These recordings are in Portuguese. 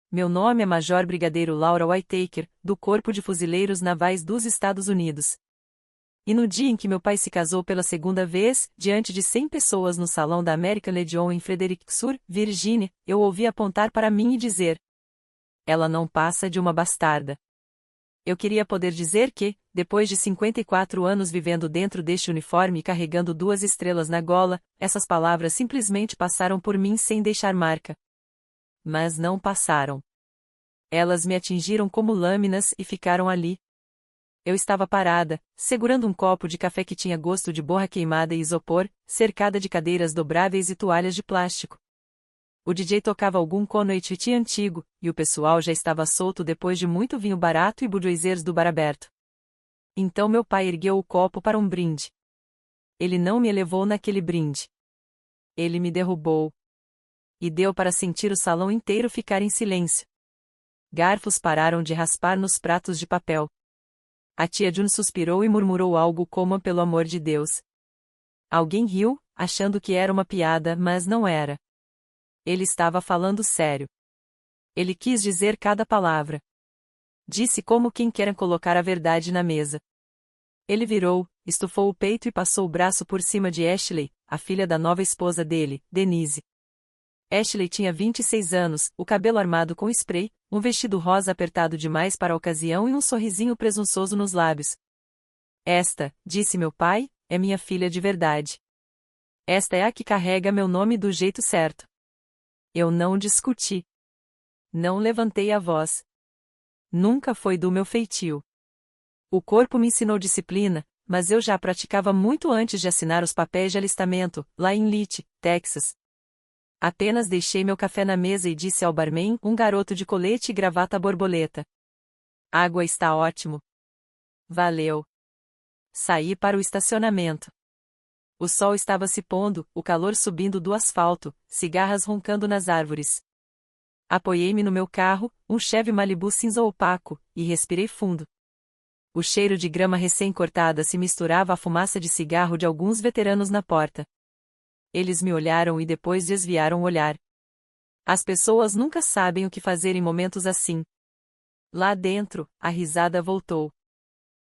meu nome é Major Brigadeiro Laura Whittaker, do Corpo de Fuzileiros Navais dos Estados Unidos. E no dia em que meu pai se casou pela segunda vez, diante de 100 pessoas no salão da American Legion em Fredericksburg, Virgínia, eu ouvi apontar para mim e dizer: ela não passa de uma bastarda. Eu queria poder dizer que, depois de 54 anos vivendo dentro deste uniforme e carregando 2 estrelas na gola, essas palavras simplesmente passaram por mim sem deixar marca. Mas não passaram. Elas me atingiram como lâminas e ficaram ali. Eu estava parada, segurando um copo de café que tinha gosto de borra queimada e isopor, cercada de cadeiras dobráveis e toalhas de plástico. O DJ tocava algum Conoititi antigo, e o pessoal já estava solto depois de muito vinho barato e Budweisers do bar aberto. Então meu pai ergueu o copo para um brinde. Ele não me elevou naquele brinde. Ele me derrubou. E deu para sentir o salão inteiro ficar em silêncio. Garfos pararam de raspar nos pratos de papel. A tia June suspirou e murmurou algo como pelo amor de Deus. Alguém riu, achando que era uma piada, mas não era. Ele estava falando sério. Ele quis dizer cada palavra. Disse como quem quer colocar a verdade na mesa. Ele virou, estufou o peito e passou o braço por cima de Ashley, a filha da nova esposa dele, Denise. Ashley tinha 26 anos, o cabelo armado com spray, um vestido rosa apertado demais para a ocasião e um sorrisinho presunçoso nos lábios. Esta, disse meu pai, é minha filha de verdade. Esta é a que carrega meu nome do jeito certo. Eu não discuti. Não levantei a voz. Nunca foi do meu feitio. O corpo me ensinou disciplina, mas eu já praticava muito antes de assinar os papéis de alistamento, lá em Leach, Texas. Apenas deixei meu café na mesa e disse ao barman, um garoto de colete e gravata borboleta: água está ótimo. Valeu. Saí para o estacionamento. O sol estava se pondo, o calor subindo do asfalto, cigarras roncando nas árvores. Apoiei-me no meu carro, um Chevy Malibu cinza opaco, e respirei fundo. O cheiro de grama recém-cortada se misturava à fumaça de cigarro de alguns veteranos na porta. Eles me olharam e depois desviaram o olhar. As pessoas nunca sabem o que fazer em momentos assim. Lá dentro, a risada voltou.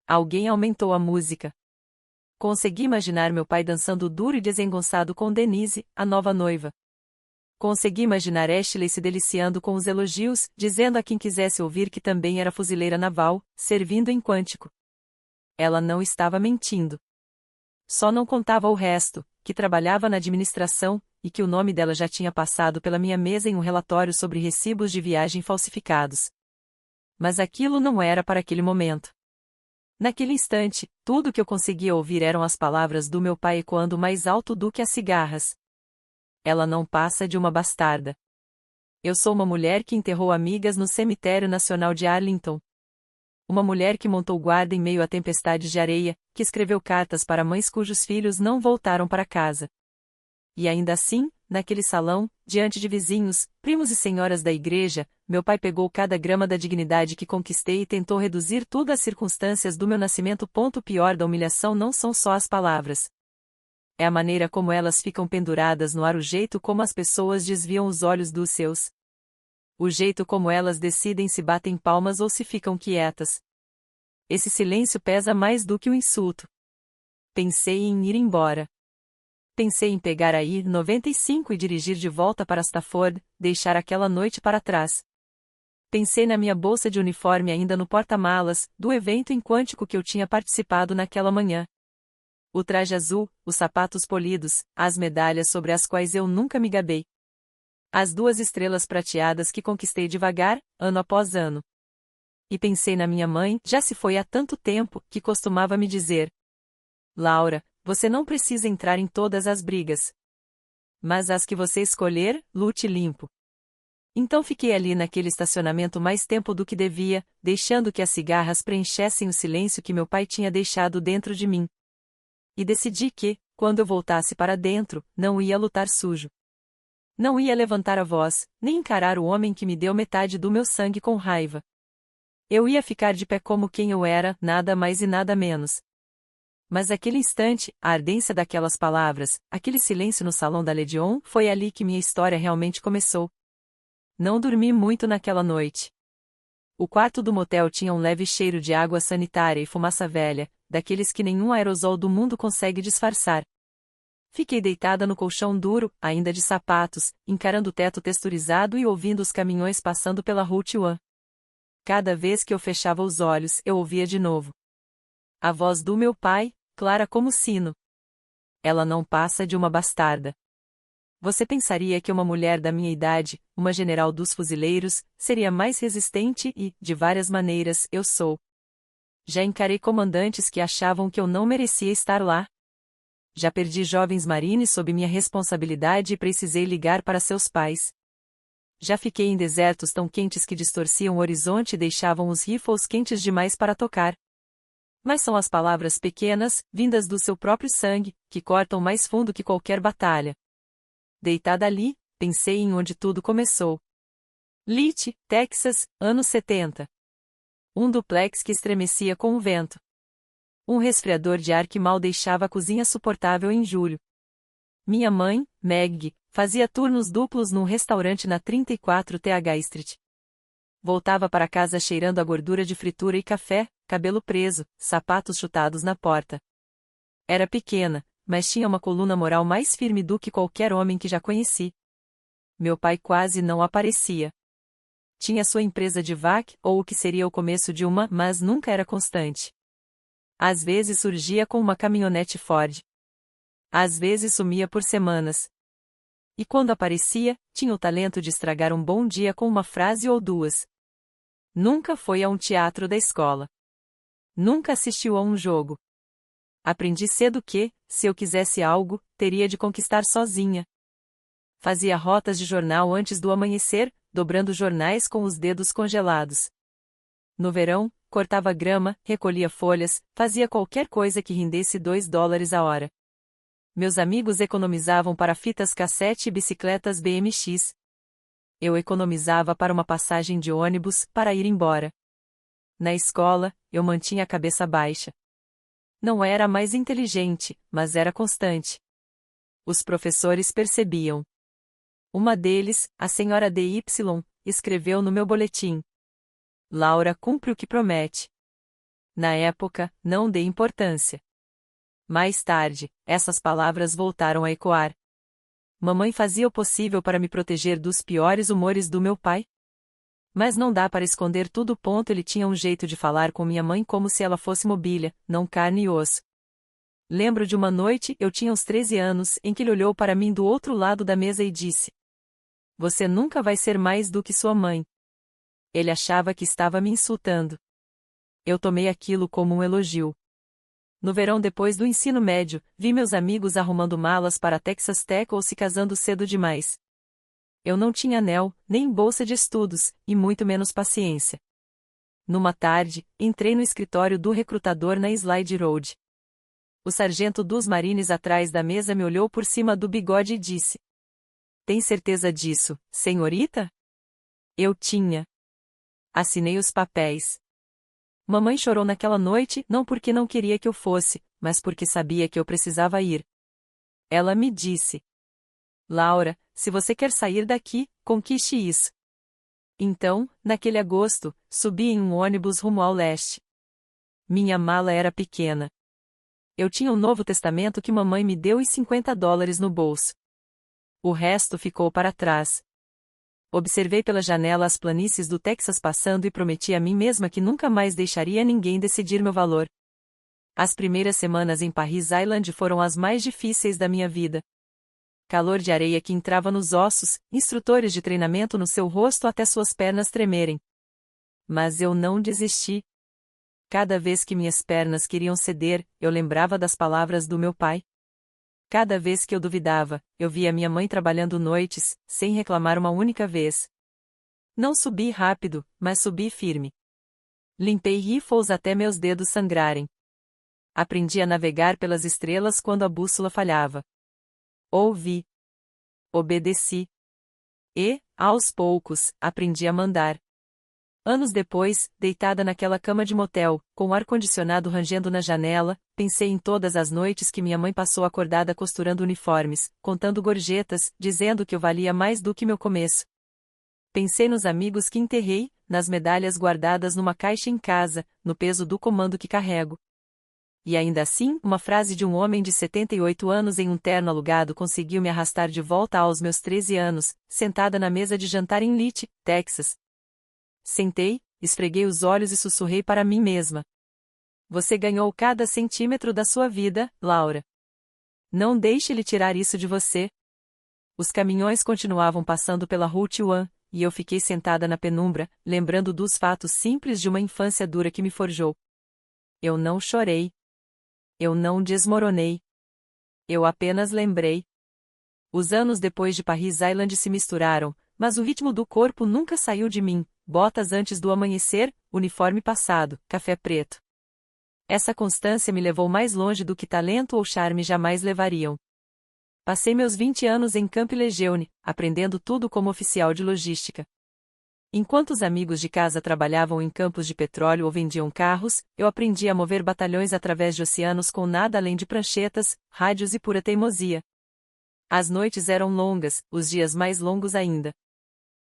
Alguém aumentou a música. Consegui imaginar meu pai dançando duro e desengonçado com Denise, a nova noiva. Consegui imaginar Ashley se deliciando com os elogios, dizendo a quem quisesse ouvir que também era fuzileira naval, servindo em Quantico. Ela não estava mentindo. Só não contava o resto, que trabalhava na administração, e que o nome dela já tinha passado pela minha mesa em um relatório sobre recibos de viagem falsificados. Mas aquilo não era para aquele momento. Naquele instante, tudo que eu conseguia ouvir eram as palavras do meu pai ecoando mais alto do que as cigarras. Ela não passa de uma bastarda. Eu sou uma mulher que enterrou amigas no Cemitério Nacional de Arlington. Uma mulher que montou guarda em meio a tempestades de areia, que escreveu cartas para mães cujos filhos não voltaram para casa. E ainda assim, naquele salão, diante de vizinhos, primos e senhoras da igreja, meu pai pegou cada grama da dignidade que conquistei e tentou reduzir tudo às circunstâncias do meu nascimento. O pior da humilhação não são só as palavras. É a maneira como elas ficam penduradas no ar, o jeito como as pessoas desviam os olhos dos seus. O jeito como elas decidem se batem palmas ou se ficam quietas. Esse silêncio pesa mais do que o insulto. Pensei em ir embora. Pensei em pegar a I-95 e dirigir de volta para Stafford, deixar aquela noite para trás. Pensei na minha bolsa de uniforme ainda no porta-malas, do evento em Quantico que eu tinha participado naquela manhã. O traje azul, os sapatos polidos, as medalhas sobre as quais eu nunca me gabei. As 2 estrelas prateadas que conquistei devagar, ano após ano. E pensei na minha mãe, já se foi há tanto tempo, que costumava me dizer: Laura, você não precisa entrar em todas as brigas. Mas as que você escolher, lute limpo. Então fiquei ali naquele estacionamento mais tempo do que devia, deixando que as cigarras preenchessem o silêncio que meu pai tinha deixado dentro de mim. E decidi que, quando eu voltasse para dentro, não ia lutar sujo. Não ia levantar a voz, nem encarar o homem que me deu metade do meu sangue com raiva. Eu ia ficar de pé como quem eu era, nada mais e nada menos. Mas aquele instante, a ardência daquelas palavras, aquele silêncio no salão da Legion, foi ali que minha história realmente começou. Não dormi muito naquela noite. O quarto do motel tinha um leve cheiro de água sanitária e fumaça velha, daqueles que nenhum aerosol do mundo consegue disfarçar. Fiquei deitada no colchão duro, ainda de sapatos, encarando o teto texturizado e ouvindo os caminhões passando pela Route 1. Cada vez que eu fechava os olhos, eu ouvia de novo a voz do meu pai, clara como sino. Ela não passa de uma bastarda. Você pensaria que uma mulher da minha idade, uma general dos fuzileiros, seria mais resistente e, de várias maneiras, eu sou. Já encarei comandantes que achavam que eu não merecia estar lá. Já perdi jovens marines sob minha responsabilidade e precisei ligar para seus pais. Já fiquei em desertos tão quentes que distorciam o horizonte e deixavam os rifles quentes demais para tocar. Mas são as palavras pequenas, vindas do seu próprio sangue, que cortam mais fundo que qualquer batalha. Deitada ali, pensei em onde tudo começou. Leach, Texas, anos 70. Um duplex que estremecia com o vento. Um resfriador de ar que mal deixava a cozinha suportável em julho. Minha mãe, Meg, fazia turnos duplos num restaurante na 34 TH Street. Voltava para casa cheirando a gordura de fritura e café, cabelo preso, sapatos chutados na porta. Era pequena, mas tinha uma coluna moral mais firme do que qualquer homem que já conheci. Meu pai quase não aparecia. Tinha sua empresa de vac, ou o que seria o começo de uma, mas nunca era constante. Às vezes surgia com uma caminhonete Ford. Às vezes sumia por semanas. E quando aparecia, tinha o talento de estragar um bom dia com uma frase ou duas. Nunca foi a um teatro da escola. Nunca assistiu a um jogo. Aprendi cedo que, se eu quisesse algo, teria de conquistar sozinha. Fazia rotas de jornal antes do amanhecer, dobrando jornais com os dedos congelados. No verão, cortava grama, recolhia folhas, fazia qualquer coisa que rendesse $2 a hora. Meus amigos economizavam para fitas cassete e bicicletas BMX. Eu economizava para uma passagem de ônibus, para ir embora. Na escola, eu mantinha a cabeça baixa. Não era a mais inteligente, mas era constante. Os professores percebiam. Uma deles, a senhora D.Y., escreveu no meu boletim: Laura cumpre o que promete. Na época, não dei importância. Mais tarde, essas palavras voltaram a ecoar. Mamãe fazia o possível para me proteger dos piores humores do meu pai. Mas não dá para esconder tudo. Ele tinha um jeito de falar com minha mãe como se ela fosse mobília, não carne e osso. Lembro de uma noite, eu tinha uns 13 anos, em que ele olhou para mim do outro lado da mesa e disse: Você nunca vai ser mais do que sua mãe. Ele achava que estava me insultando. Eu tomei aquilo como um elogio. No verão depois do ensino médio, vi meus amigos arrumando malas para Texas Tech ou se casando cedo demais. Eu não tinha anel, nem bolsa de estudos, e muito menos paciência. Numa tarde, entrei no escritório do recrutador na Slide Road. O sargento dos marines atrás da mesa me olhou por cima do bigode e disse: Tem certeza disso, senhorita? Eu tinha. Assinei os papéis. Mamãe chorou naquela noite, não porque não queria que eu fosse, mas porque sabia que eu precisava ir. Ela me disse: Laura, se você quer sair daqui, conquiste isso. Então, naquele agosto, subi em um ônibus rumo ao leste. Minha mala era pequena. Eu tinha o Novo Testamento que mamãe me deu e $50 no bolso. O resto ficou para trás. Observei pela janela as planícies do Texas passando e prometi a mim mesma que nunca mais deixaria ninguém decidir meu valor. As primeiras semanas em Parris Island foram as mais difíceis da minha vida. Calor de areia que entrava nos ossos, instrutores de treinamento no seu rosto até suas pernas tremerem. Mas eu não desisti. Cada vez que minhas pernas queriam ceder, eu lembrava das palavras do meu pai. Cada vez que eu duvidava, eu via minha mãe trabalhando noites, sem reclamar uma única vez. Não subi rápido, mas subi firme. Limpei rifles até meus dedos sangrarem. Aprendi a navegar pelas estrelas quando a bússola falhava. Ouvi. Obedeci. E, aos poucos, aprendi a mandar. Anos depois, deitada naquela cama de motel, com o ar-condicionado rangendo na janela, pensei em todas as noites que minha mãe passou acordada costurando uniformes, contando gorjetas, dizendo que eu valia mais do que meu começo. Pensei nos amigos que enterrei, nas medalhas guardadas numa caixa em casa, no peso do comando que carrego. E ainda assim, uma frase de um homem de 78 anos em um terno alugado conseguiu me arrastar de volta aos meus 13 anos, sentada na mesa de jantar em Lite, Texas. Sentei, esfreguei os olhos e sussurrei para mim mesma. Você ganhou cada centímetro da sua vida, Laura. Não deixe ele tirar isso de você. Os caminhões continuavam passando pela Route 1, e eu fiquei sentada na penumbra, lembrando dos fatos simples de uma infância dura que me forjou. Eu não chorei. Eu não desmoronei. Eu apenas lembrei. Os anos depois de Paris Island se misturaram, mas o ritmo do corpo nunca saiu de mim, botas antes do amanhecer, uniforme passado, café preto. Essa constância me levou mais longe do que talento ou charme jamais levariam. Passei meus 20 anos em Camp Lejeune, aprendendo tudo como oficial de logística. Enquanto os amigos de casa trabalhavam em campos de petróleo ou vendiam carros, eu aprendi a mover batalhões através de oceanos com nada além de pranchetas, rádios e pura teimosia. As noites eram longas, os dias mais longos ainda.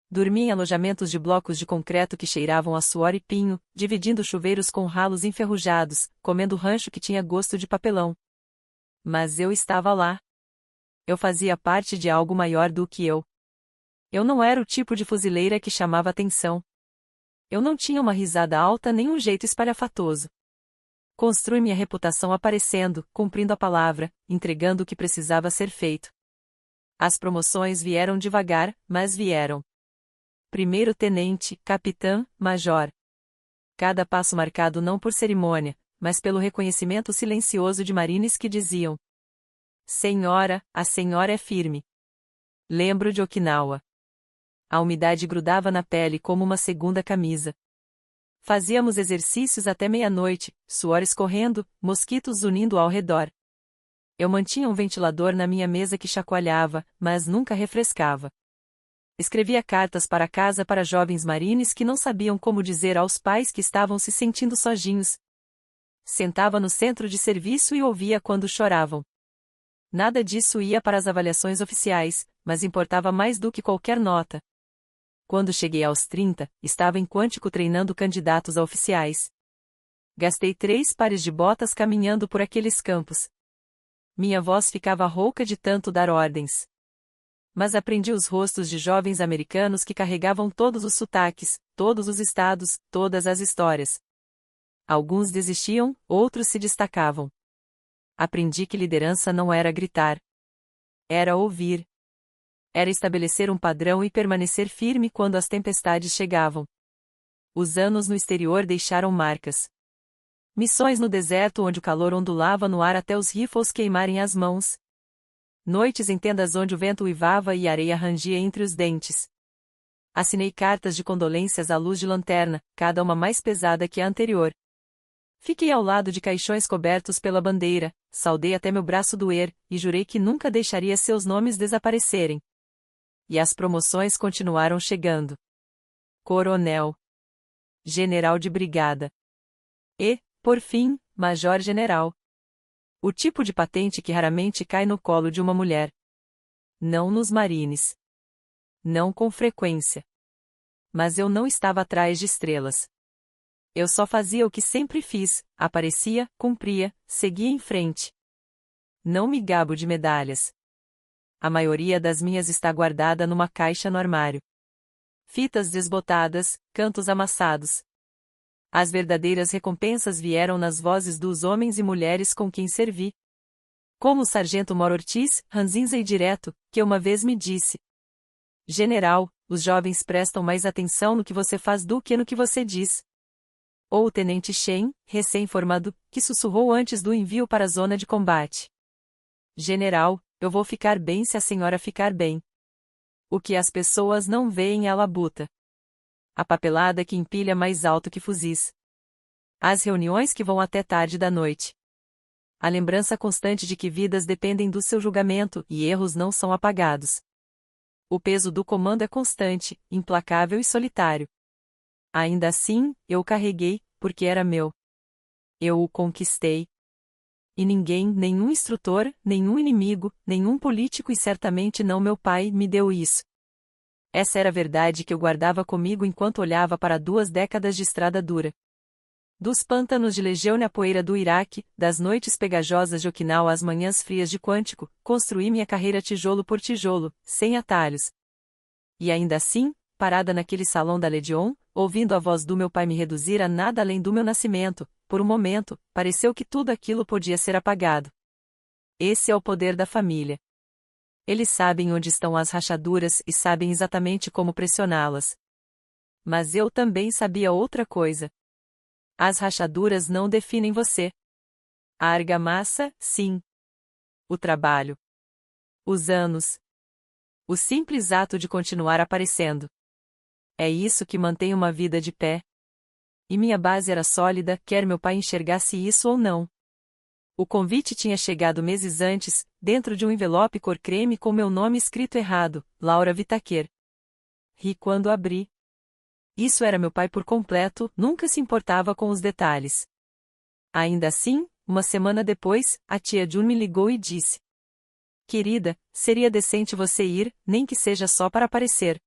Dormi em alojamentos de blocos de concreto que cheiravam a suor e pinho, dividindo chuveiros com ralos enferrujados, comendo rancho que tinha gosto de papelão. Mas eu estava lá. Eu fazia parte de algo maior do que eu. Eu não era o tipo de fuzileira que chamava atenção. Eu não tinha uma risada alta nem um jeito espalhafatoso. Construí minha reputação aparecendo, cumprindo a palavra, entregando o que precisava ser feito. As promoções vieram devagar, mas vieram. Primeiro tenente, capitã, major. Cada passo marcado não por cerimônia, mas pelo reconhecimento silencioso de marines que diziam: Senhora, a senhora é firme. Lembro de Okinawa. A umidade grudava na pele como uma segunda camisa. Fazíamos exercícios até meia-noite, suor escorrendo, mosquitos zunindo ao redor. Eu mantinha um ventilador na minha mesa que chacoalhava, mas nunca refrescava. Escrevia cartas para casa para jovens marines que não sabiam como dizer aos pais que estavam se sentindo sozinhos. Sentava no centro de serviço e ouvia quando choravam. Nada disso ia para as avaliações oficiais, mas importava mais do que qualquer nota. Quando cheguei aos 30, estava em Quântico treinando candidatos a oficiais. Gastei 3 pares de botas caminhando por aqueles campos. Minha voz ficava rouca de tanto dar ordens. Mas aprendi os rostos de jovens americanos que carregavam todos os sotaques, todos os estados, todas as histórias. Alguns desistiam, outros se destacavam. Aprendi que liderança não era gritar. Era ouvir. Era estabelecer um padrão e permanecer firme quando as tempestades chegavam. Os anos no exterior deixaram marcas. Missões no deserto onde o calor ondulava no ar até os rifles queimarem as mãos. Noites em tendas onde o vento uivava e a areia rangia entre os dentes. Assinei cartas de condolências à luz de lanterna, cada uma mais pesada que a anterior. Fiquei ao lado de caixões cobertos pela bandeira, saudei até meu braço doer, e jurei que nunca deixaria seus nomes desaparecerem. E as promoções continuaram chegando. Coronel. General de brigada. E, por fim, major-general. O tipo de patente que raramente cai no colo de uma mulher. Não nos marines. Não com frequência. Mas eu não estava atrás de estrelas. Eu só fazia o que sempre fiz, aparecia, cumpria, seguia em frente. Não me gabo de medalhas. A maioria das minhas está guardada numa caixa no armário. Fitas desbotadas, cantos amassados. As verdadeiras recompensas vieram nas vozes dos homens e mulheres com quem servi. Como o sargento Mor Ortiz, ranzinza e direto, que uma vez me disse: General, os jovens prestam mais atenção no que você faz do que no que você diz. Ou o tenente Shen, recém-formado, que sussurrou antes do envio para a zona de combate: General, eu vou ficar bem se a senhora ficar bem. O que as pessoas não veem é a labuta. A papelada que empilha mais alto que fuzis. As reuniões que vão até tarde da noite. A lembrança constante de que vidas dependem do seu julgamento e erros não são apagados. O peso do comando é constante, implacável e solitário. Ainda assim, eu o carreguei, porque era meu. Eu o conquistei. E ninguém, nenhum instrutor, nenhum inimigo, nenhum político e certamente não meu pai, me deu isso. Essa era a verdade que eu guardava comigo enquanto olhava para 2 décadas de estrada dura. Dos pântanos de Legêune à poeira do Iraque, das noites pegajosas de Okinawa às manhãs frias de Quântico, construí minha carreira tijolo por tijolo, sem atalhos. E ainda assim, parada naquele salão da Legion, ouvindo a voz do meu pai me reduzir a nada além do meu nascimento, por um momento, pareceu que tudo aquilo podia ser apagado. Esse é o poder da família. Eles sabem onde estão as rachaduras e sabem exatamente como pressioná-las. Mas eu também sabia outra coisa. As rachaduras não definem você. A argamassa, sim. O trabalho. Os anos. O simples ato de continuar aparecendo. É isso que mantém uma vida de pé. E minha base era sólida, quer meu pai enxergasse isso ou não. O convite tinha chegado meses antes, dentro de um envelope cor creme com meu nome escrito errado, Laura Whittaker. Ri quando abri. Isso era meu pai por completo, nunca se importava com os detalhes. Ainda assim, uma semana depois, a tia June me ligou e disse: Querida, seria decente você ir, nem que seja só para aparecer.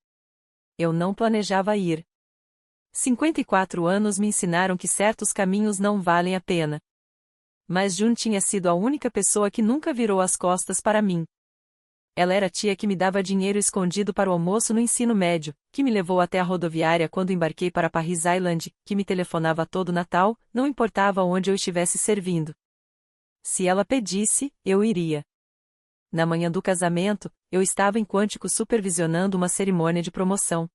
Eu não planejava ir. 54 anos me ensinaram que certos caminhos não valem a pena. Mas June tinha sido a única pessoa que nunca virou as costas para mim. Ela era a tia que me dava dinheiro escondido para o almoço no ensino médio, que me levou até a rodoviária quando embarquei para Paris Island, que me telefonava todo Natal, não importava onde eu estivesse servindo. Se ela pedisse, eu iria. Na manhã do casamento, eu estava em Quântico supervisionando uma cerimônia de promoção.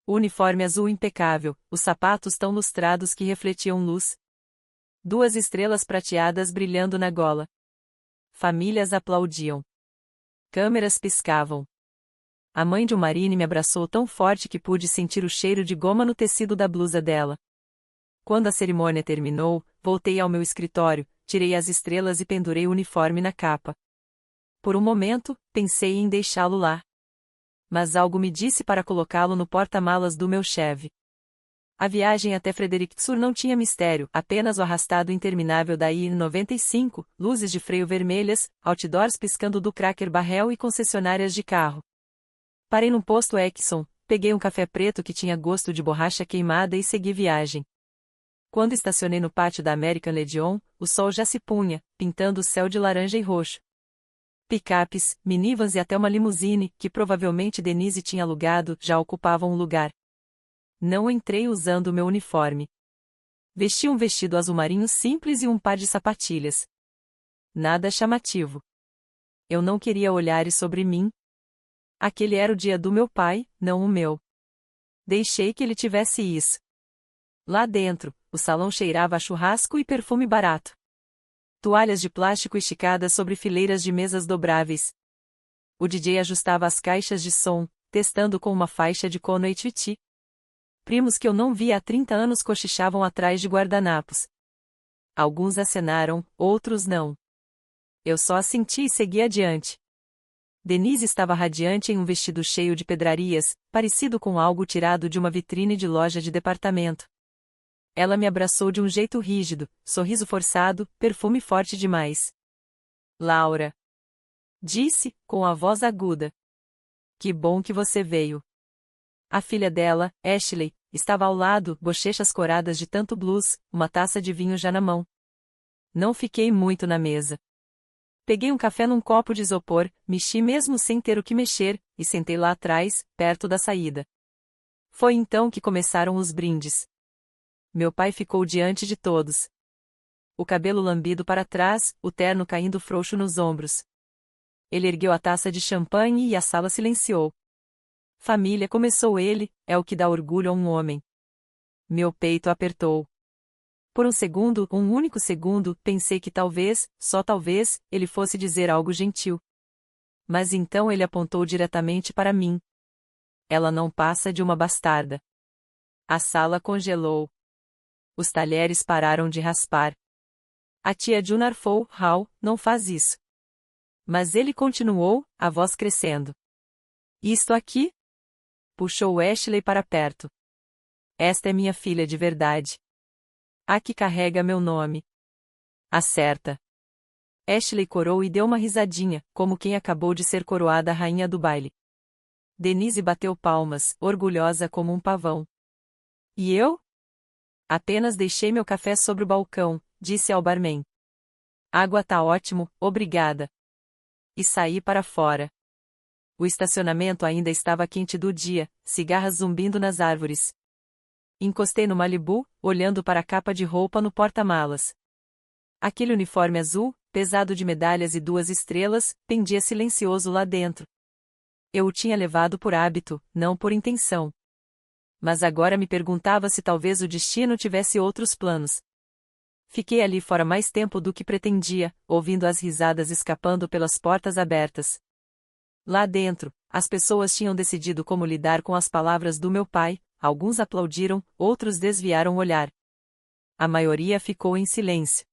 O uniforme azul impecável, os sapatos tão lustrados que refletiam luz. 2 estrelas prateadas brilhando na gola. Famílias aplaudiam. Câmeras piscavam. A mãe de Marine me abraçou tão forte que pude sentir o cheiro de goma no tecido da blusa dela. Quando a cerimônia terminou, voltei ao meu escritório, tirei as estrelas e pendurei o uniforme na capa. Por um momento, pensei em deixá-lo lá. Mas algo me disse para colocá-lo no porta-malas do meu Chevy. A viagem até Fredericton não tinha mistério, apenas o arrastado interminável da I-95, luzes de freio vermelhas, outdoors piscando do Cracker Barrel e concessionárias de carro. Parei num posto Exxon, peguei um café preto que tinha gosto de borracha queimada e segui viagem. Quando estacionei no pátio da American Legion, o sol já se punha, pintando o céu de laranja e roxo. Picapes, minivans e até uma limusine, que provavelmente Denise tinha alugado, já ocupavam o lugar. Não entrei usando meu uniforme. Vesti um vestido azul marinho simples e um par de sapatilhas. Nada chamativo. Eu não queria olhares sobre mim. Aquele era o dia do meu pai, não o meu. Deixei que ele tivesse isso. Lá dentro, o salão cheirava a churrasco e perfume barato. Toalhas de plástico esticadas sobre fileiras de mesas dobráveis. O DJ ajustava as caixas de som, testando com uma faixa de Conway Twitty. Primos que eu não via há 30 anos cochichavam atrás de guardanapos. Alguns acenaram, outros não. Eu só assenti e segui adiante. Denise estava radiante em um vestido cheio de pedrarias, parecido com algo tirado de uma vitrine de loja de departamento. Ela me abraçou de um jeito rígido, sorriso forçado, perfume forte demais. Laura. Disse, com a voz aguda. Que bom que você veio. A filha dela, Ashley, estava ao lado, bochechas coradas de tanto blues, uma taça de vinho já na mão. Não fiquei muito na mesa. Peguei um café num copo de isopor, mexi mesmo sem ter o que mexer, e sentei lá atrás, perto da saída. Foi então que começaram os brindes. Meu pai ficou diante de todos. O cabelo lambido para trás, o terno caindo frouxo nos ombros. Ele ergueu a taça de champanhe e a sala silenciou. Família, começou ele, é o que dá orgulho a um homem. Meu peito apertou. Por um único segundo, pensei que talvez, só talvez, ele fosse dizer algo gentil. Mas então ele apontou diretamente para mim. Ela não passa de uma bastarda. A sala congelou. Os talheres pararam de raspar. A tia June arfou, Hal, não faz isso. Mas ele continuou, a voz crescendo. Isto aqui? Puxou Ashley para perto. Esta é minha filha de verdade. A que carrega meu nome. Acerta. Ashley corou e deu uma risadinha, como quem acabou de ser coroada a rainha do baile. Denise bateu palmas, orgulhosa como um pavão. E eu? Apenas deixei meu café sobre o balcão, disse ao barman. Água tá ótimo, obrigada. E saí para fora. O estacionamento ainda estava quente do dia, cigarras zumbindo nas árvores. Encostei no Malibu, olhando para a capa de roupa no porta-malas. Aquele uniforme azul, pesado de medalhas e 2 estrelas, pendia silencioso lá dentro. Eu o tinha levado por hábito, não por intenção. Mas agora me perguntava se talvez o destino tivesse outros planos. Fiquei ali fora mais tempo do que pretendia, ouvindo as risadas escapando pelas portas abertas. Lá dentro, as pessoas tinham decidido como lidar com as palavras do meu pai, alguns aplaudiram, outros desviaram o olhar. A maioria ficou em silêncio.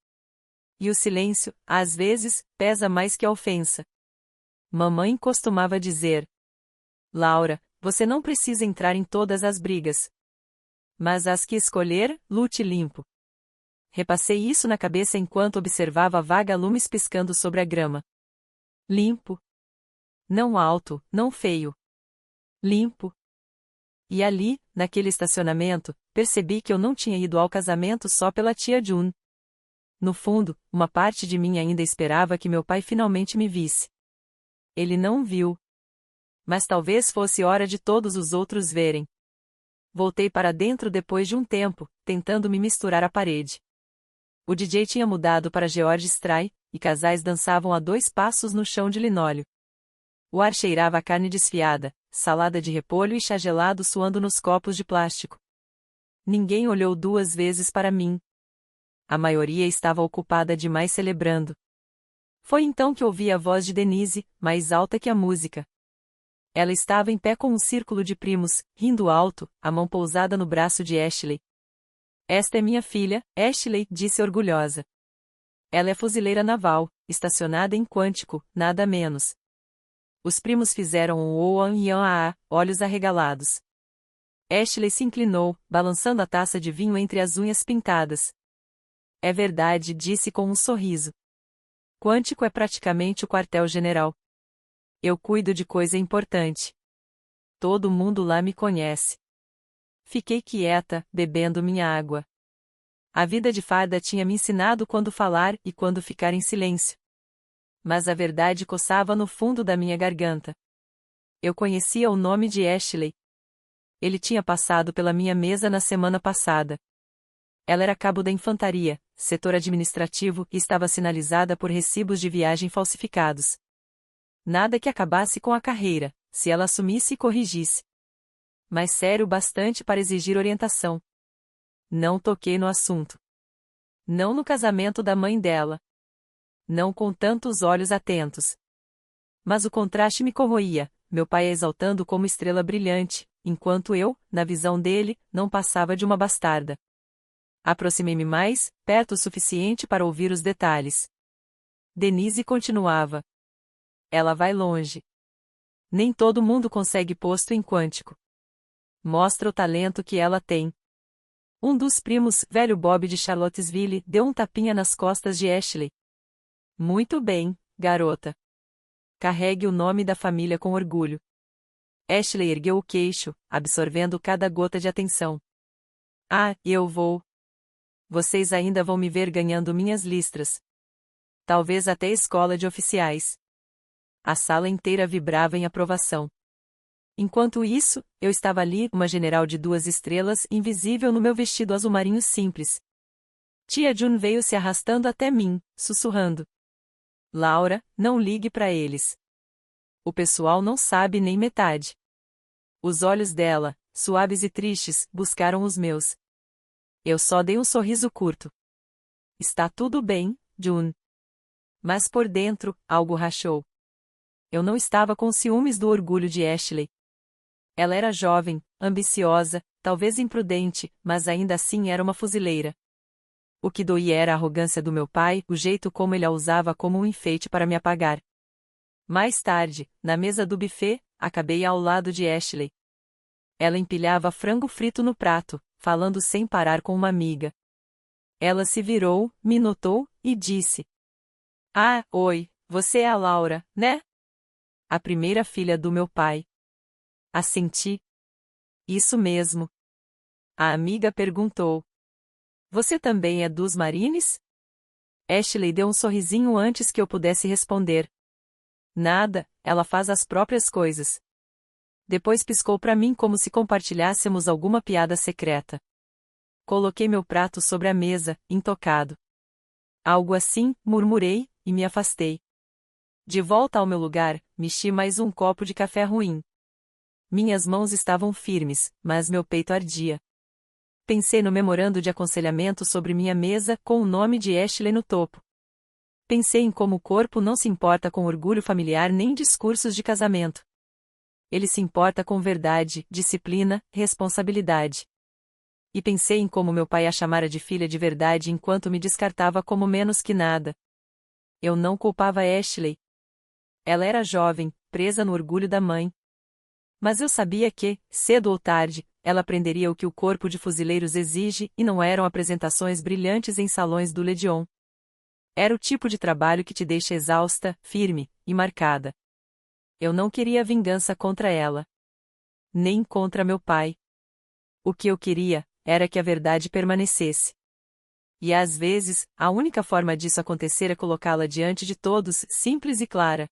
E o silêncio, às vezes, pesa mais que a ofensa. Mamãe costumava dizer: Laura, você não precisa entrar em todas as brigas. Mas as que escolher, lute limpo. Repassei isso na cabeça enquanto observava vagalumes piscando sobre a grama. Limpo. Não alto, não feio. Limpo. E ali, naquele estacionamento, percebi que eu não tinha ido ao casamento só pela tia June. No fundo, uma parte de mim ainda esperava que meu pai finalmente me visse. Ele não viu. Mas talvez fosse hora de todos os outros verem. Voltei para dentro depois de um tempo, tentando me misturar à parede. O DJ tinha mudado para George Strait, e casais dançavam a 2 passos no chão de linóleo. O ar cheirava a carne desfiada, salada de repolho e chá gelado suando nos copos de plástico. Ninguém olhou 2 vezes para mim. A maioria estava ocupada demais celebrando. Foi então que ouvi a voz de Denise, mais alta que a música. Ela estava em pé com um círculo de primos, rindo alto, a mão pousada no braço de Ashley. Esta é minha filha, Ashley, disse orgulhosa. Ela é fuzileira naval, estacionada em Quantico, nada menos. Os primos fizeram um oan e a olhos arregalados. Ashley se inclinou, balançando a taça de vinho entre as unhas pintadas. É verdade, disse com um sorriso. Quantico é praticamente o quartel-general. Eu cuido de coisa importante. Todo mundo lá me conhece. Fiquei quieta, bebendo minha água. A vida de fada tinha me ensinado quando falar e quando ficar em silêncio. Mas a verdade coçava no fundo da minha garganta. Eu conhecia o nome de Ashley. Ele tinha passado pela minha mesa na semana passada. Ela era cabo da infantaria, setor administrativo, e estava sinalizada por recibos de viagem falsificados. Nada que acabasse com a carreira, se ela assumisse e corrigisse. Mas sério bastante para exigir orientação. Não toquei no assunto. Não no casamento da mãe dela. Não com tantos olhos atentos. Mas o contraste me corroía, meu pai a exaltando como estrela brilhante, enquanto eu, na visão dele, não passava de uma bastarda. Aproximei-me mais, perto o suficiente para ouvir os detalhes. Denise continuava. Ela vai longe. Nem todo mundo consegue posto em Quantico. Mostra o talento que ela tem. Um dos primos, velho Bob de Charlottesville, deu um tapinha nas costas de Ashley. Muito bem, garota. Carregue o nome da família com orgulho. Ashley ergueu o queixo, absorvendo cada gota de atenção. Ah, eu vou. Vocês ainda vão me ver ganhando minhas listras. Talvez até escola de oficiais. A sala inteira vibrava em aprovação. Enquanto isso, eu estava ali, uma general de 2 estrelas, invisível no meu vestido azul marinho simples. Tia June veio se arrastando até mim, sussurrando. Laura, não ligue para eles. O pessoal não sabe nem metade. Os olhos dela, suaves e tristes, buscaram os meus. Eu só dei um sorriso curto. Está tudo bem, June. Mas por dentro, algo rachou. Eu não estava com ciúmes do orgulho de Ashley. Ela era jovem, ambiciosa, talvez imprudente, mas ainda assim era uma fuzileira. O que doía era a arrogância do meu pai, o jeito como ele a usava como um enfeite para me apagar. Mais tarde, na mesa do buffet, acabei ao lado de Ashley. Ela empilhava frango frito no prato, falando sem parar com uma amiga. Ela se virou, me notou, e disse. Ah, oi, você é a Laura, né? A primeira filha do meu pai. Assenti. Isso mesmo. A amiga perguntou. Você também é dos Marines? Ashley deu um sorrisinho antes que eu pudesse responder. Nada, ela faz as próprias coisas. Depois piscou para mim como se compartilhássemos alguma piada secreta. Coloquei meu prato sobre a mesa, intocado. Algo assim, murmurei, e me afastei. De volta ao meu lugar, mexi mais um copo de café ruim. Minhas mãos estavam firmes, mas meu peito ardia. Pensei no memorando de aconselhamento sobre minha mesa com o nome de Ashley no topo. Pensei em como o corpo não se importa com orgulho familiar nem discursos de casamento. Ele se importa com verdade, disciplina, responsabilidade. E pensei em como meu pai a chamara de filha de verdade enquanto me descartava como menos que nada. Eu não culpava Ashley. Ela era jovem, presa no orgulho da mãe. Mas eu sabia que, cedo ou tarde, ela aprenderia o que o corpo de fuzileiros exige e não eram apresentações brilhantes em salões do Legion. Era o tipo de trabalho que te deixa exausta, firme e marcada. Eu não queria vingança contra ela. Nem contra meu pai. O que eu queria era que a verdade permanecesse. E às vezes, a única forma disso acontecer é colocá-la diante de todos, simples e clara.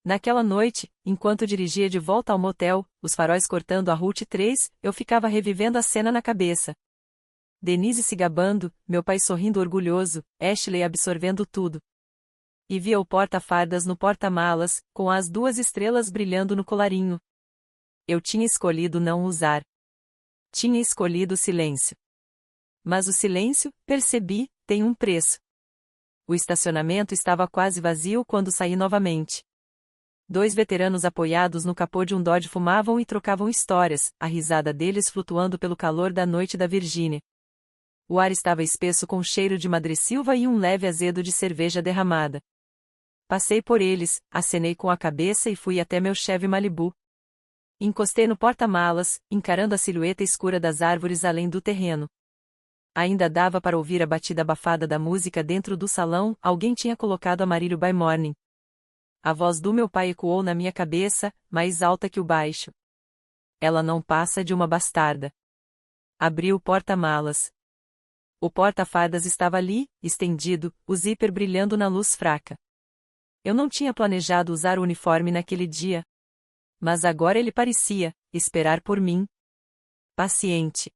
Naquela noite, enquanto dirigia de volta ao motel, os faróis cortando a Route 3, eu ficava revivendo a cena na cabeça. Denise se gabando, meu pai sorrindo orgulhoso, Ashley absorvendo tudo. E via o porta-fardas no porta-malas, com as 2 estrelas brilhando no colarinho. Eu tinha escolhido não usar. Tinha escolhido o silêncio. Mas o silêncio, percebi, tem um preço. O estacionamento estava quase vazio quando saí novamente. 2 veteranos apoiados no capô de um Dodge fumavam e trocavam histórias, a risada deles flutuando pelo calor da noite da Virgínia. O ar estava espesso com cheiro de madressilva e um leve azedo de cerveja derramada. Passei por eles, acenei com a cabeça e fui até meu Chevy Malibu. Encostei no porta-malas, encarando a silhueta escura das árvores além do terreno. Ainda dava para ouvir a batida abafada da música dentro do salão, alguém tinha colocado Amarillo by Morning. A voz do meu pai ecoou na minha cabeça, mais alta que o baixo. Ela não passa de uma bastarda. Abri o porta-malas. O porta-fardas estava ali, estendido, o zíper brilhando na luz fraca. Eu não tinha planejado usar o uniforme naquele dia. Mas agora ele parecia esperar por mim. Paciente.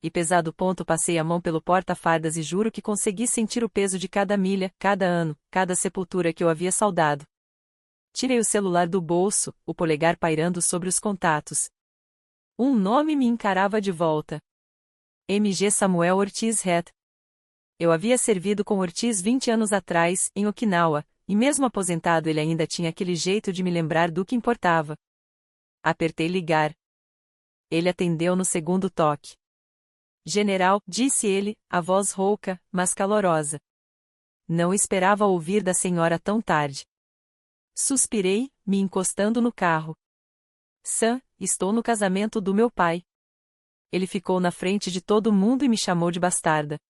E pesado ponto passei a mão pelo porta-fardas e juro que consegui sentir o peso de cada milha, cada ano, cada sepultura que eu havia saudado. Tirei o celular do bolso, o polegar pairando sobre os contatos. Um nome me encarava de volta. MG Samuel Ortiz Head. Eu havia servido com Ortiz 20 anos atrás, em Okinawa, e mesmo aposentado ele ainda tinha aquele jeito de me lembrar do que importava. Apertei ligar. Ele atendeu no segundo toque. General, disse ele, a voz rouca, mas calorosa. Não esperava ouvir da senhora tão tarde. Suspirei, me encostando no carro. Sam, estou no casamento do meu pai. Ele ficou na frente de todo mundo e me chamou de bastarda.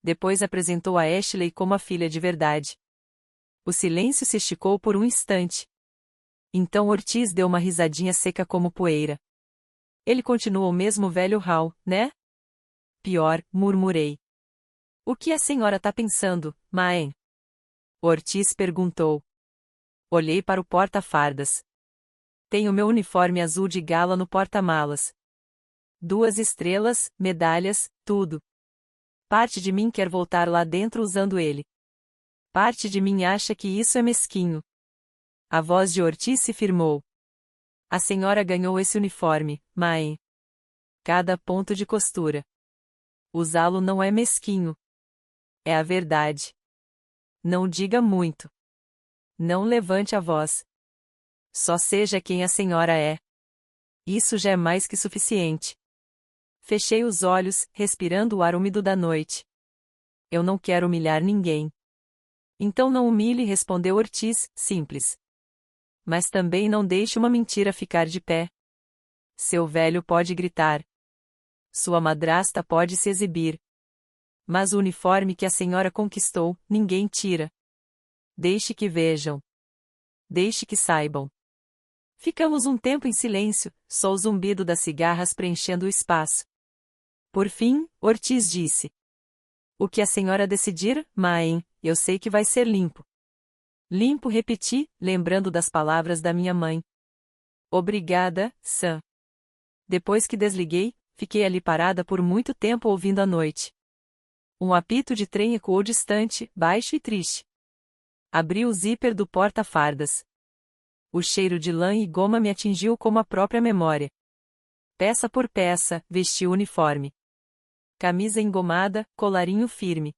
Depois apresentou a Ashley como a filha de verdade. O silêncio se esticou por um instante. Então Ortiz deu uma risadinha seca como poeira. Ele continuou o mesmo velho Hal, né? Pior, murmurei. O que a senhora tá pensando, mãe? Ortiz perguntou. Olhei para o porta-fardas. Tenho meu uniforme azul de gala no porta-malas. 2 estrelas, medalhas, tudo. Parte de mim quer voltar lá dentro usando ele. Parte de mim acha que isso é mesquinho. A voz de Ortiz se firmou. A senhora ganhou esse uniforme, mãe. Cada ponto de costura. Usá-lo não é mesquinho. É a verdade. Não diga muito. Não levante a voz. Só seja quem a senhora é. Isso já é mais que suficiente. Fechei os olhos, respirando o ar úmido da noite. Eu não quero humilhar ninguém. Então não humilhe, respondeu Ortiz, simples. Mas também não deixe uma mentira ficar de pé. Seu velho pode gritar. Sua madrasta pode se exibir. Mas o uniforme que a senhora conquistou, ninguém tira. Deixe que vejam. Deixe que saibam. Ficamos um tempo em silêncio, só o zumbido das cigarras preenchendo o espaço. Por fim, Ortiz disse: "O que a senhora decidir, mãe, eu sei que vai ser limpo." Limpo, repeti, lembrando das palavras da minha mãe. Obrigada, Sam. Depois que desliguei, fiquei ali parada por muito tempo ouvindo a noite. Um apito de trem ecoou distante, baixo e triste. Abri o zíper do porta-fardas. O cheiro de lã e goma me atingiu como a própria memória. Peça por peça, vesti o uniforme. Camisa engomada, colarinho firme.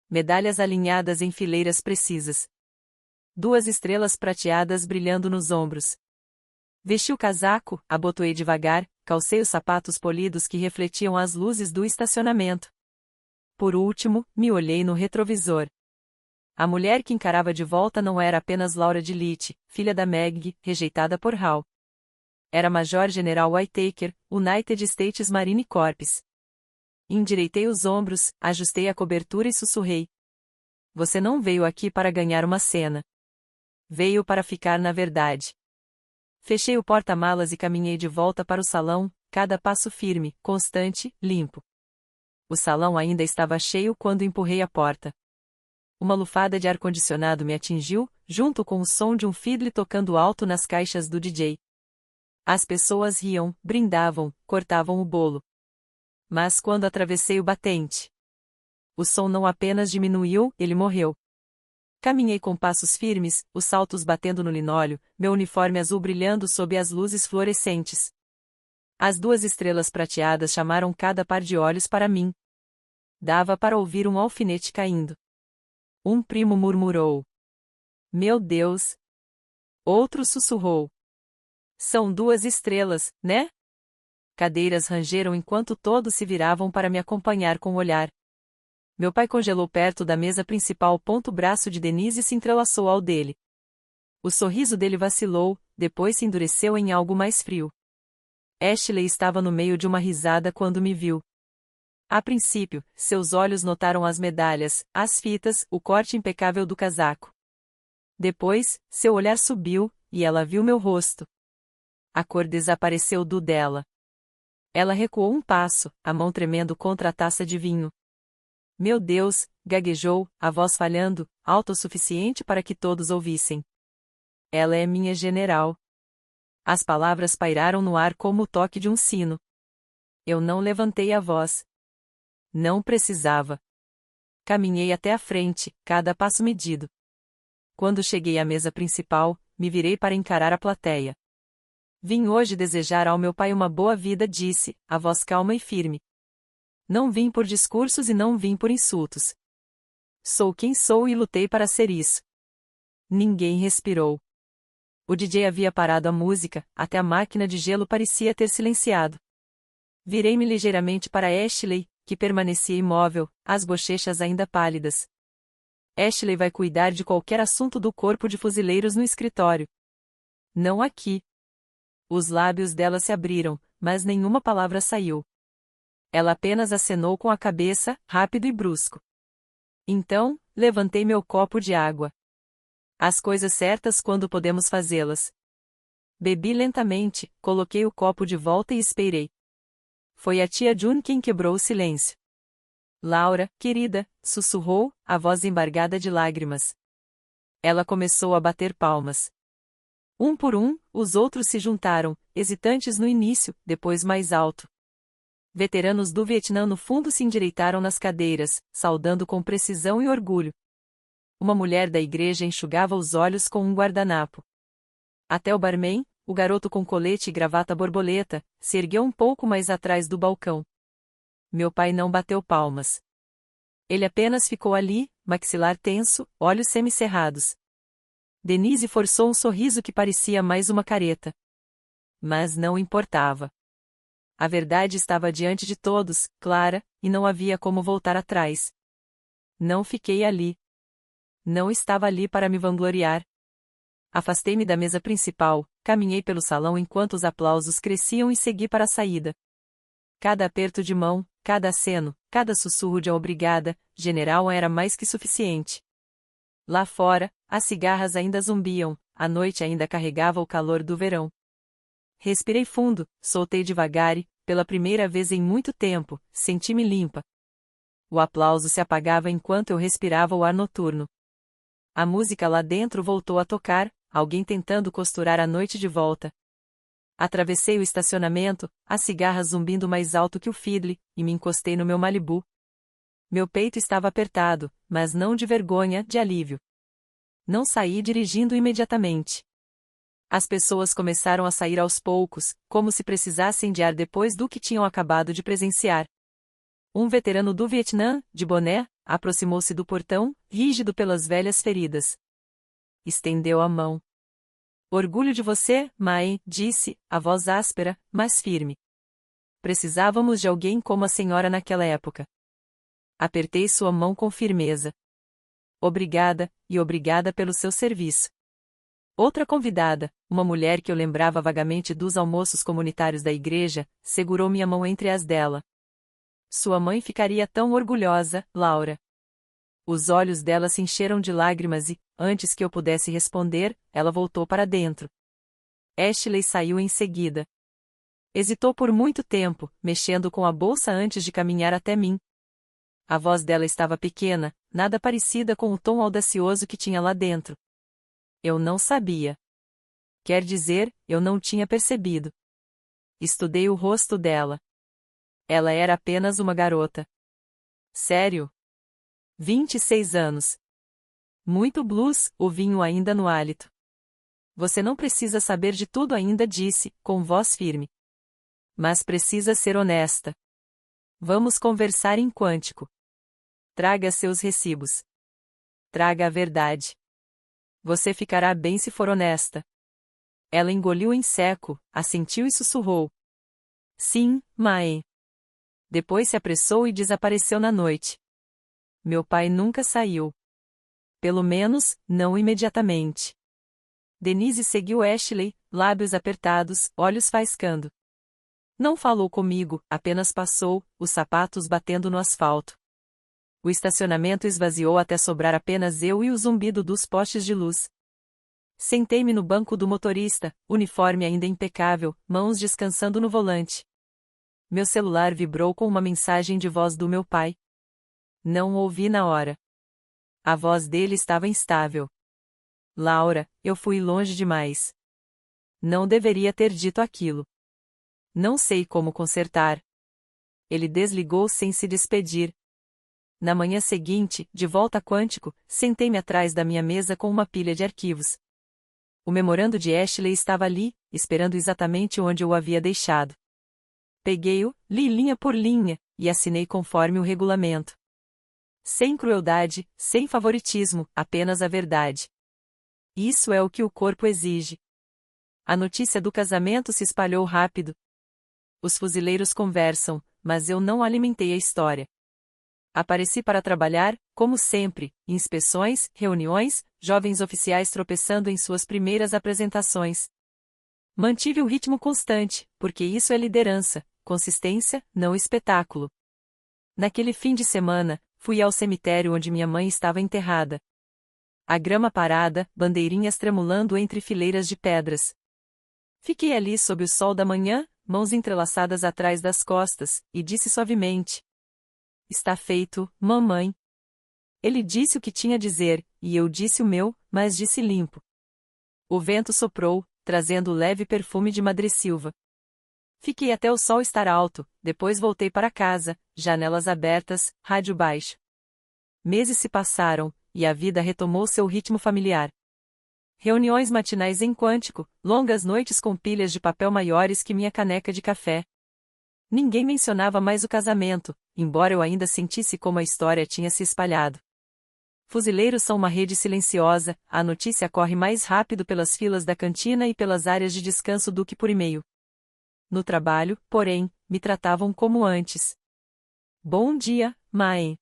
Medalhas alinhadas em fileiras precisas. 2 estrelas prateadas brilhando nos ombros. Vesti o casaco, abotoei devagar, calcei os sapatos polidos que refletiam as luzes do estacionamento. Por último, me olhei no retrovisor. A mulher que encarava de volta não era apenas Laura de Little, filha da Meg, rejeitada por Hal. Era Major General Whittaker, United States Marine Corps. Endireitei os ombros, ajustei a cobertura e sussurrei: "Você não veio aqui para ganhar uma cena. Veio para ficar na verdade." Fechei o porta-malas e caminhei de volta para o salão, cada passo firme, constante, limpo. O salão ainda estava cheio quando empurrei a porta. Uma lufada de ar-condicionado me atingiu, junto com o som de um fiddle tocando alto nas caixas do DJ. As pessoas riam, brindavam, cortavam o bolo. Mas quando atravessei o batente, o som não apenas diminuiu, ele morreu. Caminhei com passos firmes, os saltos batendo no linóleo, meu uniforme azul brilhando sob as luzes fluorescentes. As 2 estrelas prateadas chamaram cada par de olhos para mim. Dava para ouvir um alfinete caindo. Um primo murmurou: "Meu Deus!" Outro sussurrou: "São 2 estrelas, né?" Cadeiras rangeram enquanto todos se viravam para me acompanhar com o olhar. Meu pai congelou perto da mesa principal. O braço de Denise se entrelaçou ao dele. O sorriso dele vacilou, depois se endureceu em algo mais frio. Ashley estava no meio de uma risada quando me viu. A princípio, seus olhos notaram as medalhas, as fitas, o corte impecável do casaco. Depois, seu olhar subiu, e ela viu meu rosto. A cor desapareceu do dela. Ela recuou um passo, a mão tremendo contra a taça de vinho. "Meu Deus", gaguejou, a voz falhando, alta o suficiente para que todos ouvissem. "Ela é minha general." As palavras pairaram no ar como o toque de um sino. Eu não levantei a voz. Não precisava. Caminhei até a frente, cada passo medido. Quando cheguei à mesa principal, me virei para encarar a plateia. "Vim hoje desejar ao meu pai uma boa vida", disse, a voz calma e firme. "Não vim por discursos e não vim por insultos. Sou quem sou e lutei para ser isso." Ninguém respirou. O DJ havia parado a música, até a máquina de gelo parecia ter silenciado. Virei-me ligeiramente para Ashley, que permanecia imóvel, as bochechas ainda pálidas. "Ashley vai cuidar de qualquer assunto do corpo de fuzileiros no escritório. Não aqui." Os lábios dela se abriram, mas nenhuma palavra saiu. Ela apenas acenou com a cabeça, rápido e brusco. Então, levantei meu copo de água. As coisas certas quando podemos fazê-las. Bebi lentamente, coloquei o copo de volta e esperei. Foi a tia June quem quebrou o silêncio. "Laura, querida", sussurrou, a voz embargada de lágrimas. Ela começou a bater palmas. Um por um, os outros se juntaram, hesitantes no início, depois mais alto. Veteranos do Vietnã no fundo se endireitaram nas cadeiras, saudando com precisão e orgulho. Uma mulher da igreja enxugava os olhos com um guardanapo. Até o barman, o garoto com colete e gravata borboleta, se ergueu um pouco mais atrás do balcão. Meu pai não bateu palmas. Ele apenas ficou ali, maxilar tenso, olhos semicerrados. Denise forçou um sorriso que parecia mais uma careta. Mas não importava. A verdade estava diante de todos, clara, e não havia como voltar atrás. Não fiquei ali. Não estava ali para me vangloriar. Afastei-me da mesa principal, caminhei pelo salão enquanto os aplausos cresciam e segui para a saída. Cada aperto de mão, cada aceno, cada sussurro de obrigada, general, era mais que suficiente. Lá fora, as cigarras ainda zumbiam, a noite ainda carregava o calor do verão. Respirei fundo, soltei devagar e, pela primeira vez em muito tempo, senti-me limpa. O aplauso se apagava enquanto eu respirava o ar noturno. A música lá dentro voltou a tocar, alguém tentando costurar a noite de volta. Atravessei o estacionamento, as cigarras zumbindo mais alto que o fiddle, e me encostei no meu Malibu. Meu peito estava apertado, mas não de vergonha, de alívio. Não saí dirigindo imediatamente. As pessoas começaram a sair aos poucos, como se precisassem de ar depois do que tinham acabado de presenciar. Um veterano do Vietnã, de boné, aproximou-se do portão, rígido pelas velhas feridas. Estendeu a mão. Orgulho de você, Mae, disse, a voz áspera, mas firme. Precisávamos de alguém como a senhora naquela época. Apertei sua mão com firmeza. Obrigada, e obrigada pelo seu serviço. Outra convidada, uma mulher que eu lembrava vagamente dos almoços comunitários da igreja, segurou minha mão entre as dela. Sua mãe ficaria tão orgulhosa, Laura. Os olhos dela se encheram de lágrimas e, antes que eu pudesse responder, ela voltou para dentro. Ashley saiu em seguida. Hesitou por muito tempo, mexendo com a bolsa antes de caminhar até mim. A voz dela estava pequena, nada parecida com o tom audacioso que tinha lá dentro. Eu não sabia. Quer dizer, eu não tinha percebido. Estudei o rosto dela. Ela era apenas uma garota. Sério? 26 anos. Muito blues, o vinho ainda no hálito. Você não precisa saber de tudo ainda, disse, com voz firme. Mas precisa ser honesta. Vamos conversar em quântico. Traga seus recibos. Traga a verdade. Você ficará bem se for honesta. Ela engoliu em seco, assentiu e sussurrou. Sim, Mae. Depois se apressou e desapareceu na noite. Meu pai nunca saiu. Pelo menos, não imediatamente. Denise seguiu Ashley, lábios apertados, olhos faiscando. Não falou comigo, apenas passou, os sapatos batendo no asfalto. O estacionamento esvaziou até sobrar apenas eu e o zumbido dos postes de luz. Sentei-me no banco do motorista, uniforme ainda impecável, mãos descansando no volante. Meu celular vibrou com uma mensagem de voz do meu pai. Não ouvi na hora. A voz dele estava instável. Laura, eu fui longe demais. Não deveria ter dito aquilo. Não sei como consertar. Ele desligou sem se despedir. Na manhã seguinte, de volta a Quântico, sentei-me atrás da minha mesa com uma pilha de arquivos. O memorando de Ashley estava ali, esperando exatamente onde eu o havia deixado. Peguei-o, li linha por linha, e assinei conforme o regulamento. Sem crueldade, sem favoritismo, apenas a verdade. Isso é o que o corpo exige. A notícia do casamento se espalhou rápido. Os fuzileiros conversam, mas eu não alimentei a história. Apareci para trabalhar, como sempre, inspeções, reuniões, jovens oficiais tropeçando em suas primeiras apresentações. Mantive o ritmo constante, porque isso é liderança, consistência, não espetáculo. Naquele fim de semana, fui ao cemitério onde minha mãe estava enterrada. A grama parada, bandeirinhas tremulando entre fileiras de pedras. Fiquei ali sob o sol da manhã, mãos entrelaçadas atrás das costas, e disse suavemente: Está feito, mamãe. Ele disse o que tinha a dizer, e eu disse o meu, mas disse limpo. O vento soprou, trazendo leve perfume de madressilva. Fiquei até o sol estar alto, depois voltei para casa, janelas abertas, rádio baixo. Meses se passaram, e a vida retomou seu ritmo familiar. Reuniões matinais em Quântico, longas noites com pilhas de papel maiores que minha caneca de café. Ninguém mencionava mais o casamento, embora eu ainda sentisse como a história tinha se espalhado. Fuzileiros são uma rede silenciosa, a notícia corre mais rápido pelas filas da cantina e pelas áreas de descanso do que por e-mail. No trabalho, porém, me tratavam como antes. Bom dia, Mae.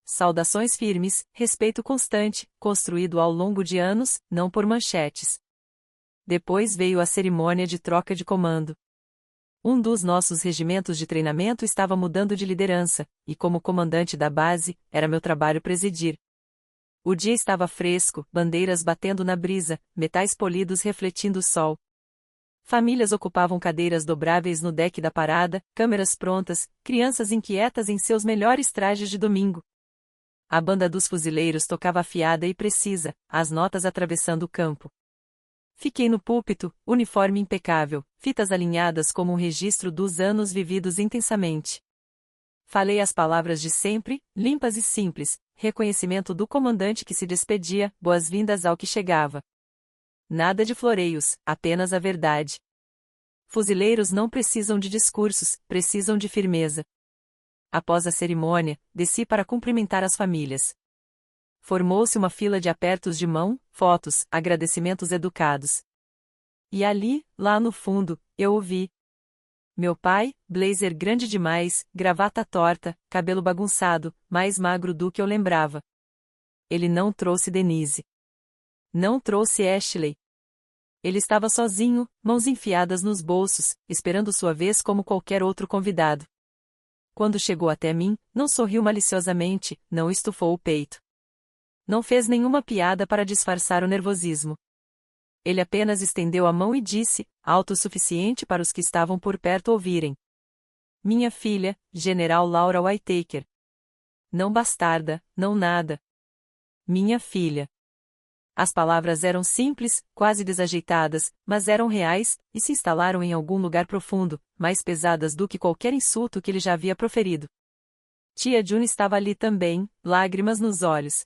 Saudações firmes, respeito constante, construído ao longo de anos, não por manchetes. Depois veio a cerimônia de troca de comando. Um dos nossos regimentos de treinamento estava mudando de liderança, e como comandante da base, era meu trabalho presidir. O dia estava fresco, bandeiras batendo na brisa, metais polidos refletindo o sol. Famílias ocupavam cadeiras dobráveis no deck da parada, câmeras prontas, crianças inquietas em seus melhores trajes de domingo. A banda dos fuzileiros tocava afiada e precisa, as notas atravessando o campo. Fiquei no púlpito, uniforme impecável, fitas alinhadas como um registro dos anos vividos intensamente. Falei as palavras de sempre, limpas e simples, reconhecimento do comandante que se despedia, boas-vindas ao que chegava. Nada de floreios, apenas a verdade. Fuzileiros não precisam de discursos, precisam de firmeza. Após a cerimônia, desci para cumprimentar as famílias. Formou-se uma fila de apertos de mão, fotos, agradecimentos educados. E ali, lá no fundo, eu ouvi. Meu pai, blazer grande demais, gravata torta, cabelo bagunçado, mais magro do que eu lembrava. Ele não trouxe Denise. Não trouxe Ashley. Ele estava sozinho, mãos enfiadas nos bolsos, esperando sua vez como qualquer outro convidado. Quando chegou até mim, não sorriu maliciosamente, não estufou o peito. Não fez nenhuma piada para disfarçar o nervosismo. Ele apenas estendeu a mão e disse, alto o suficiente para os que estavam por perto ouvirem. Minha filha, General Laura Whittaker. Não bastarda, não nada. Minha filha. As palavras eram simples, quase desajeitadas, mas eram reais, e se instalaram em algum lugar profundo, mais pesadas do que qualquer insulto que ele já havia proferido. Tia June estava ali também, lágrimas nos olhos.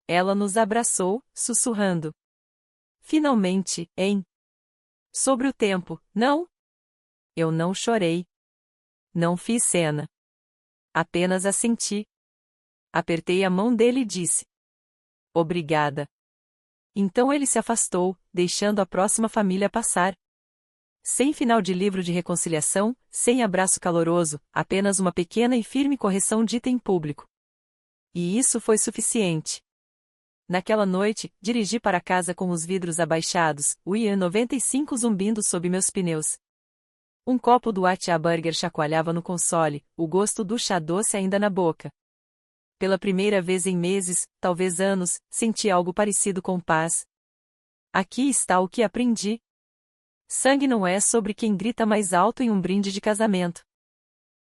Ela nos abraçou, sussurrando. Finalmente, hein? Sobre o tempo, não? Eu não chorei. Não fiz cena. Apenas assenti. Apertei a mão dele e disse. Obrigada. Então ele se afastou, deixando a próxima família passar. Sem final de livro de reconciliação, sem abraço caloroso, apenas uma pequena e firme correção dita em público. E isso foi suficiente. Naquela noite, dirigi para casa com os vidros abaixados, o IAN 95 zumbindo sob meus pneus. Um copo do Atcha Burger chacoalhava no console, o gosto do chá doce ainda na boca. Pela primeira vez em meses, talvez anos, senti algo parecido com paz. Aqui está o que aprendi. Sangue não é sobre quem grita mais alto em um brinde de casamento.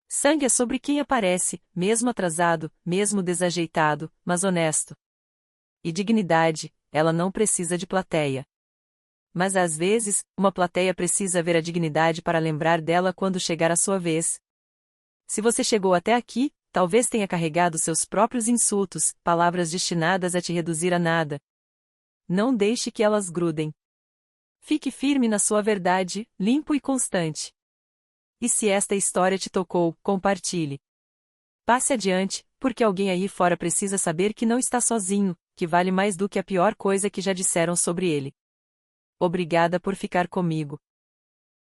Sangue é sobre quem aparece, mesmo atrasado, mesmo desajeitado, mas honesto. E dignidade, ela não precisa de plateia. Mas às vezes, uma plateia precisa ver a dignidade para lembrar dela quando chegar a sua vez. Se você chegou até aqui, talvez tenha carregado seus próprios insultos, palavras destinadas a te reduzir a nada. Não deixe que elas grudem. Fique firme na sua verdade, limpo e constante. E se esta história te tocou, compartilhe. Passe adiante, porque alguém aí fora precisa saber que não está sozinho, que vale mais do que a pior coisa que já disseram sobre ele. Obrigada por ficar comigo.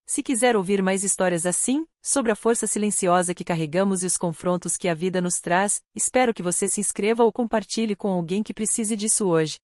Se quiser ouvir mais histórias assim, sobre a força silenciosa que carregamos e os confrontos que a vida nos traz, espero que você se inscreva ou compartilhe com alguém que precise disso hoje.